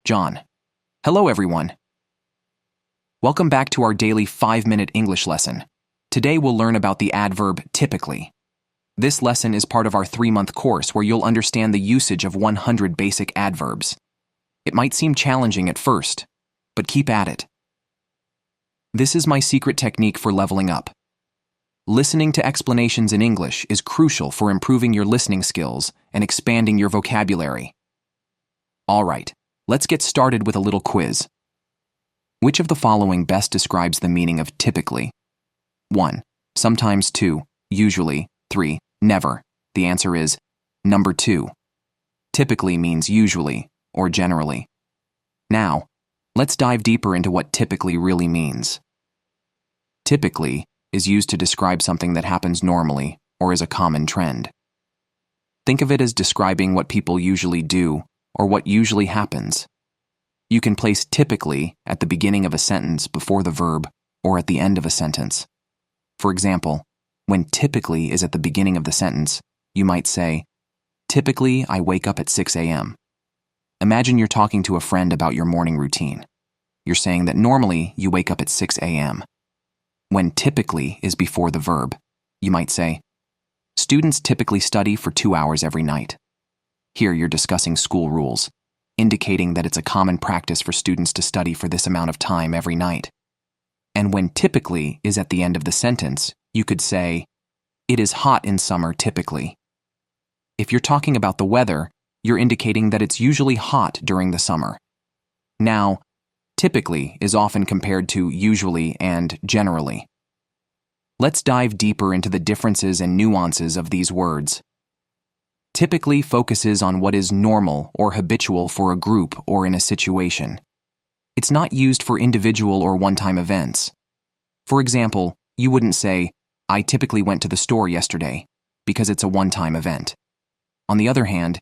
John. Hello, everyone. Welcome back to our daily 5-minute English lesson. Today we'll learn about the adverb typically. This lesson is part of our 3-month course where you'll understand the usage of 100 basic adverbs. It might seem challenging at first, but keep at it. This is my secret technique for leveling up. Listening to explanations in English is crucial for improving your listening skills and expanding your vocabulary. All right, let's get started with a little quiz. Which of the following best describes the meaning of typically? 1. Sometimes. 2. Usually. 3. Never. The answer is number 2. Typically means usually or generally. Now, let's dive deeper into what typically really means. Typically is used to describe something that happens normally or is a common trend. Think of it as describing what people usually do or what usually happens. You can place typically at the beginning of a sentence before the verb or at the end of a sentence. For example, when typically is at the beginning of the sentence, you might say, typically I wake up at 6 a.m. Imagine you're talking to a friend about your morning routine. You're saying that normally you wake up at 6 a.m. When typically is before the verb, you might say, students typically study for 2 hours every night. Here you're discussing school rules, indicating that it's a common practice for students to study for this amount of time every night. And when typically is at the end of the sentence, you could say, it is hot in summer typically. If you're talking about the weather, you're indicating that it's usually hot during the summer. Now, typically is often compared to usually and generally. Let's dive deeper into the differences and nuances of these words. Typically focuses on what is normal or habitual for a group or in a situation. It's not used for individual or one-time events. For example, you wouldn't say, I typically went to the store yesterday, because it's a one-time event. On the other hand,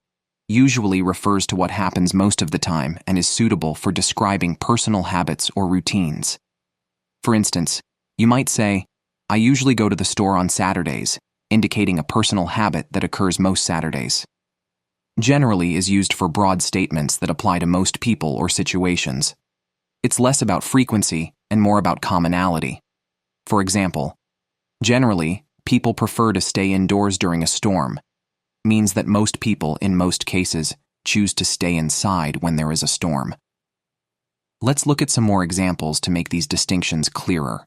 usually refers to what happens most of the time and is suitable for describing personal habits or routines. For instance, you might say, I usually go to the store on Saturdays, indicating a personal habit that occurs most Saturdays. Generally is used for broad statements that apply to most people or situations. It's less about frequency and more about commonality. For example, generally, people prefer to stay indoors during a storm, means that most people, in most cases, choose to stay inside when there is a storm. Let's look at some more examples to make these distinctions clearer.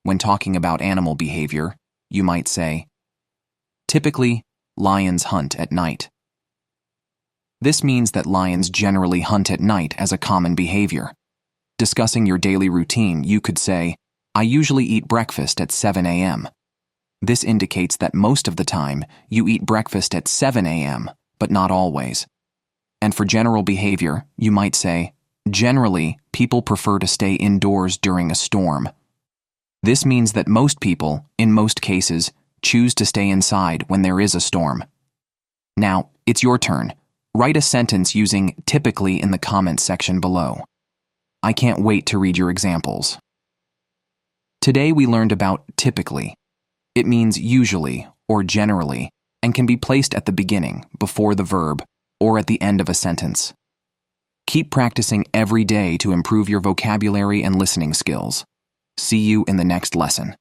When talking about animal behavior, you might say, typically, lions hunt at night. This means that lions generally hunt at night as a common behavior. Discussing your daily routine, you could say, I usually eat breakfast at 7 a.m. This indicates that most of the time, you eat breakfast at 7 a.m., but not always. And for general behavior, you might say, generally, people prefer to stay indoors during a storm. This means that most people, in most cases, choose to stay inside when there is a storm. Now, it's your turn. Write a sentence using typically in the comments section below. I can't wait to read your examples. Today we learned about typically. It means usually or generally and can be placed at the beginning, before the verb, or at the end of a sentence. Keep practicing every day to improve your vocabulary and listening skills. See you in the next lesson.